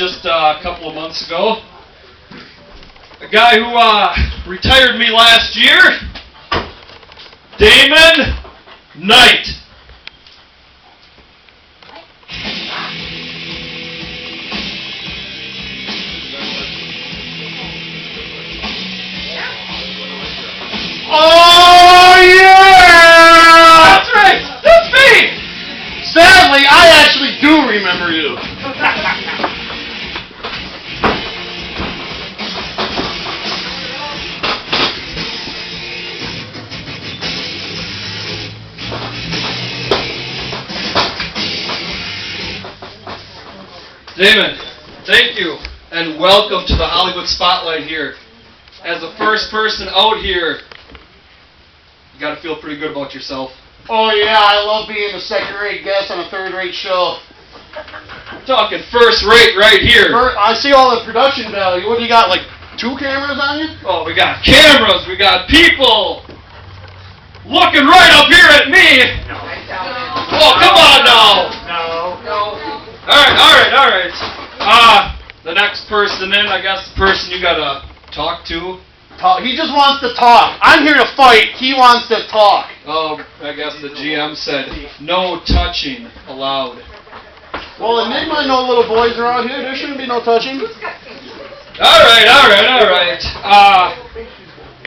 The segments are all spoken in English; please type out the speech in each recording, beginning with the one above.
Just a couple of months ago. A guy who retired me last year, Damon Knight. Oh yeah! That's right! That's me! Sadly, I actually do remember you. Damon, thank you, and welcome to the Hollywood Spotlight here. As the first person out here, you gotta feel pretty good about yourself. Oh yeah, I love being a second-rate guest on a third-rate show. I'm talking first rate right here. I see all the production value. What do you got, like 2 cameras on you? Oh, we got cameras, we got people looking right up here at me. No. Oh, come on now. No. All right. The next person in, I guess the person you gotta talk to. He just wants to talk. I'm here to fight. He wants to talk. Oh, I guess the GM said no touching allowed. Well, Enigma, no little boys around here. There shouldn't be no touching. All right.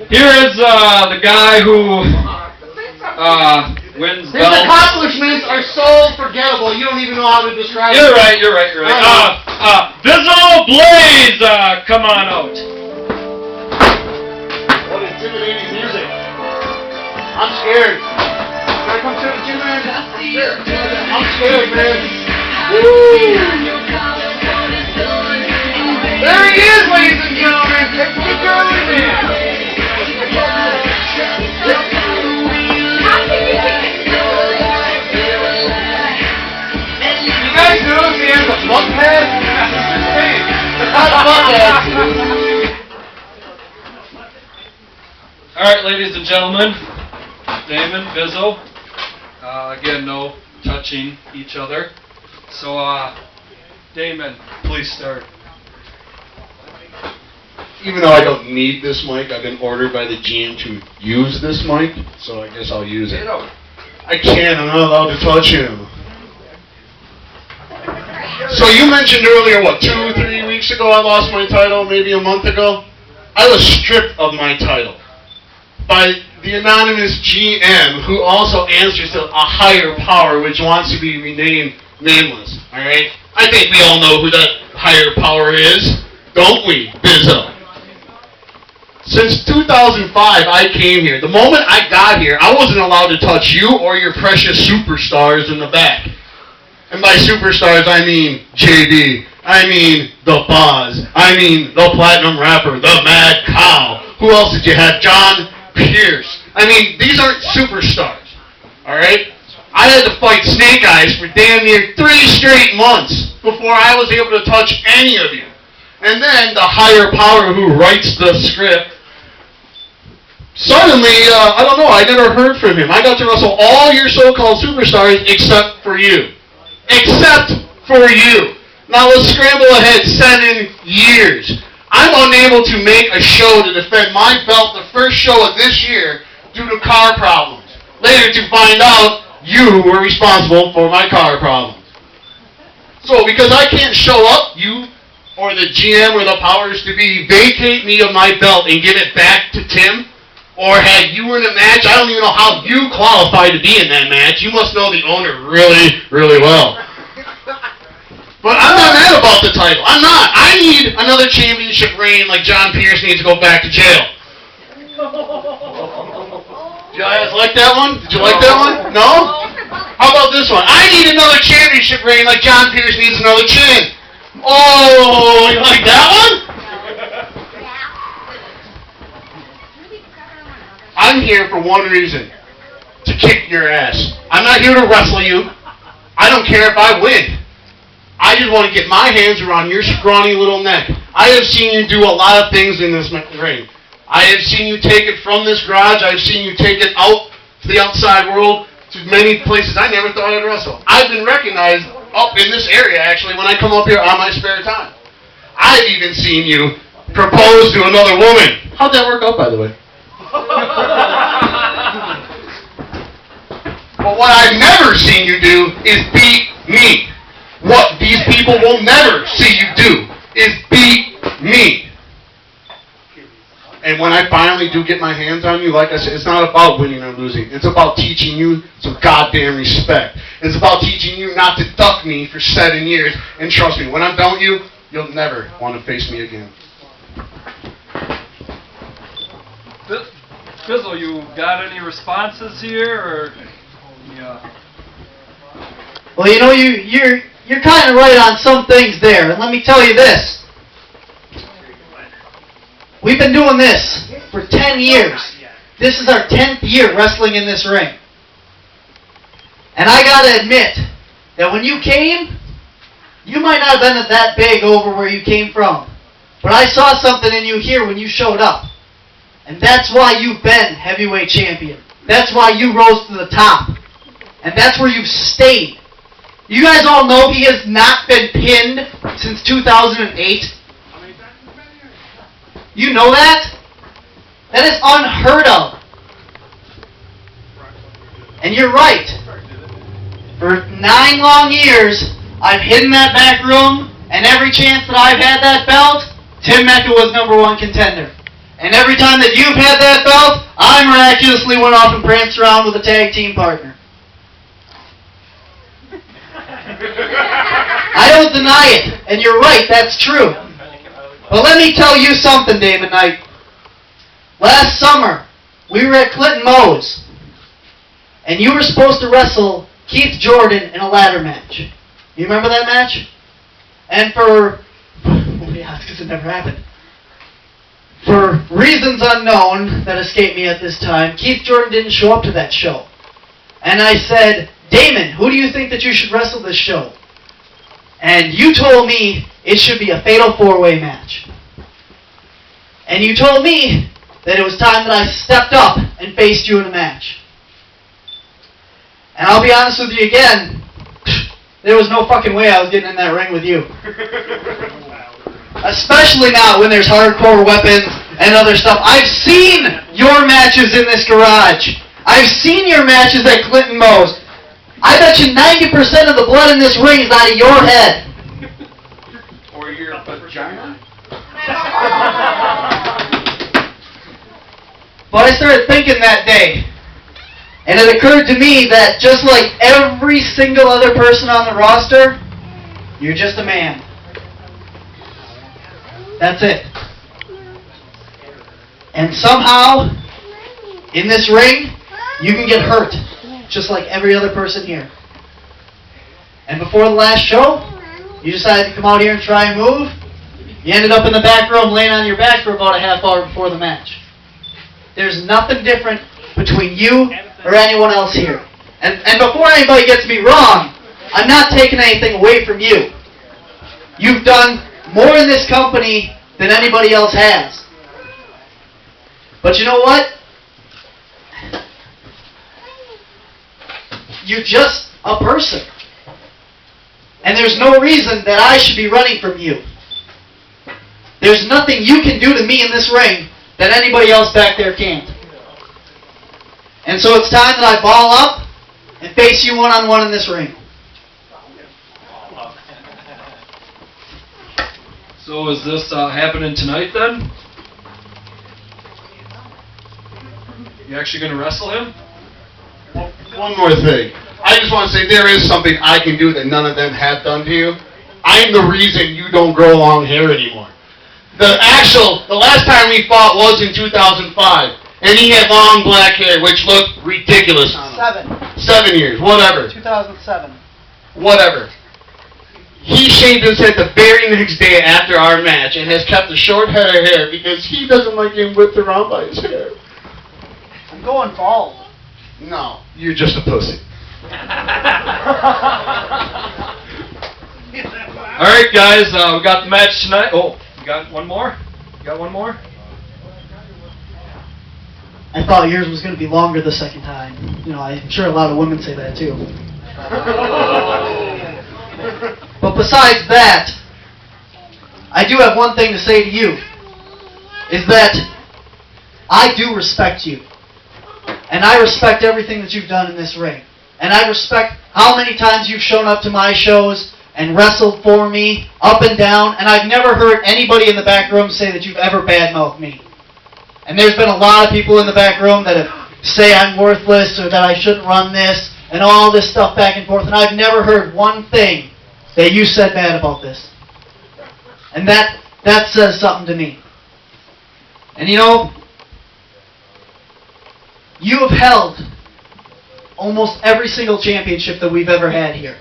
Here is the guy who wins His belts. accomplishments are so forgettable. You don't even know how to describe You're them. right. Bizzo Blaze, come on out. What intimidating music. I'm scared. Can I come to the gym, man? I'm scared, man. Woo! There he is, ladies and gentlemen. Keep going, man. You guys notice he has a butt head? It's not a butt head. All right, ladies and gentlemen, Damon Bizzo. Again, no touching each other. So, Damon, please start. Even though I don't need this mic, I've been ordered by the GM to use this mic, so I guess I'll use it. I can't, I'm not allowed to touch him. So you mentioned earlier, 2-3 weeks ago I lost my title, maybe a month ago? I was stripped of my title by the anonymous GM, who also answers to a higher power which wants to be renamed nameless, alright? I think we all know who that higher power is, don't we, Bizzo? Since 2005, I came here. The moment I got here, I wasn't allowed to touch you or your precious superstars in the back. And by superstars, I mean JD. I mean the Boz. I mean the Platinum Rapper, the Mad Cow. Who else did you have? John Pierce. I mean, these aren't superstars. Alright? I had to fight Snake Eyes for damn near 3 straight months before I was able to touch any of you. And then the higher power who writes the script, suddenly, I don't know, I never heard from him. I got to wrestle all your so-called superstars except for you. Except for you. Now let's scramble ahead 7 years. I'm unable to make a show to defend my belt the first show of this year due to car problems. Later to find out you were responsible for my car problems. So because I can't show up, you or the GM or the powers to be vacate me of my belt and give it back to Tim? Or had you were in a match, I don't even know how you qualify to be in that match. You must know the owner really, really well. But I'm not mad about the title. I'm not. I need another championship reign like John Pierce needs to go back to jail. Did you guys like that one? Did you like that one? No? How about this one? I need another championship reign like John Pierce needs another chin. Oh, you like that one? I'm here for one reason. To kick your ass. I'm not here to wrestle you. I don't care if I win. I just want to get my hands around your scrawny little neck. I have seen you do a lot of things in this ring. I have seen you take it from this garage. I've seen you take it out to the outside world, to many places I never thought I'd wrestle. I've been recognized up in this area, actually, when I come up here on my spare time. I've even seen you propose to another woman. How'd that work out, by the way? But what I've never seen you do is beat me. What these people will never see you do is beat me. And when I finally do get my hands on you, like I said, it's not about winning or losing. It's about teaching you some goddamn respect. It's about teaching you not to duck me for 7 years. And trust me, when I'm done with you, you'll never want to face me again. Bizzo, you got any responses here, or yeah? Well, you know, you're kind of right on some things there, and let me tell you this. We've been doing this for 10 years. This is our 10th year wrestling in this ring. And I gotta admit that when you came, you might not have been that big over where you came from. But I saw something in you here when you showed up. And that's why you've been heavyweight champion. That's why you rose to the top. And that's where you've stayed. You guys all know he has not been pinned since 2008. You know that? That is unheard of. And you're right. For 9 long years, I've hidden that back room, and every chance that I've had that belt, Tim Mecca was #1 contender. And every time that you've had that belt, I miraculously went off and pranced around with a tag team partner. I don't deny it, and you're right, that's true. But let me tell you something, Damon Knight. Last summer, we were at Clinton Moe's, and you were supposed to wrestle Keith Jordan in a ladder match. You remember that match? And for because it never happened. For reasons unknown that escape me at this time, Keith Jordan didn't show up to that show. And I said, Damon, who do you think that you should wrestle this show? And you told me it should be a fatal 4-way match. And you told me that it was time that I stepped up and faced you in a match. And I'll be honest with you again, there was no fucking way I was getting in that ring with you. Especially now when there's hardcore weapons and other stuff. I've seen your matches in this garage. I've seen your matches at Clinton Moe's. I bet you 90% of the blood in this ring is out of your head. Or your vagina? But I started thinking that day, and it occurred to me that just like every single other person on the roster, you're just a man. That's it. And somehow, in this ring, you can get hurt, just like every other person here. And before the last show, you decided to come out here and try and move. You ended up in the back room laying on your back for about a half hour before the match. There's nothing different between you or anyone else here. And before anybody gets me wrong, I'm not taking anything away from you. You've done more in this company than anybody else has. But you know what? You're just a person. And there's no reason that I should be running from you. There's nothing you can do to me in this ring that anybody else back there can't. And so it's time that I ball up and face you one-on-one in this ring. So is this happening tonight then? You actually going to wrestle him? Well, one more thing. I just want to say there is something I can do that none of them have done to you. I'm the reason you don't grow long hair anymore. The last time we fought was in 2005. And he had long black hair, which looked ridiculous on him. 7 years, whatever. 2007. Whatever. He shaved his head the very next day after our match and has kept a short head of hair because he doesn't like getting whipped around by his hair. I'm going bald. No, you're just a pussy. Alright guys, we got the match tonight. Oh, you got one more? You got one more? I thought yours was going to be longer the second time. You know, I'm sure a lot of women say that too. But besides that, I do have one thing to say to you, is that I do respect you. And I respect everything that you've done in this ring. And I respect how many times you've shown up to my shows and wrestled for me, up and down, and I've never heard anybody in the back room say that you've ever badmouthed me. And there's been a lot of people in the back room that say I'm worthless or that I shouldn't run this and all this stuff back and forth, and I've never heard one thing that you said bad about this. And that says something to me. And you know, you have held almost every single championship that we've ever had here.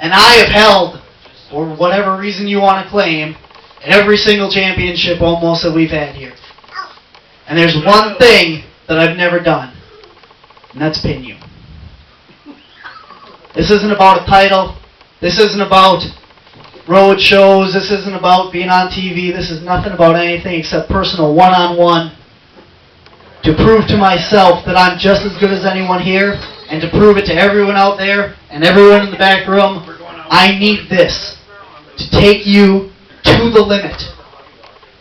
And I have held, for whatever reason you want to claim, every single championship almost that we've had here. And there's one thing that I've never done, and that's pin you. This isn't about a title. This isn't about road shows. This isn't about being on TV. This is nothing about anything except personal one-on-one to prove to myself that I'm just as good as anyone here, and to prove it to everyone out there and everyone in the back room. I need this to take you to the limit,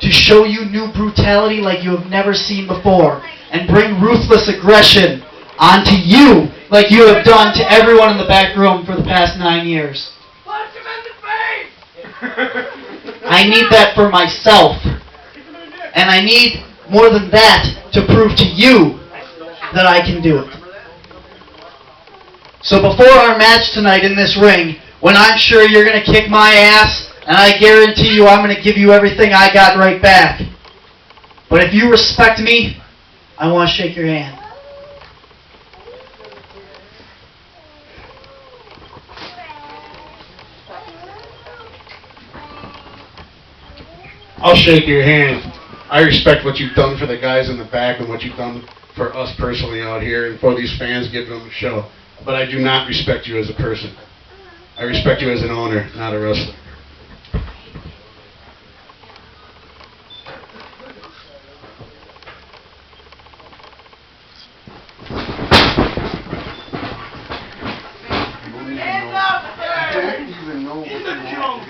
to show you new brutality like you have never seen before, and bring ruthless aggression onto you like you have done to everyone in the back room for the past 9 years. Punch him in the face! I need that for myself. And I need more than that to prove to you that I can do it. So before our match tonight in this ring, when I'm sure you're going to kick my ass, and I guarantee you I'm going to give you everything I got right back. But if you respect me, I want to shake your hand. I'll shake your hand. I respect what you've done for the guys in the back and what you've done for us personally out here and for these fans giving them a show. But I do not respect you as a person. I respect you as an owner, not a wrestler. Hands up there! In the junk!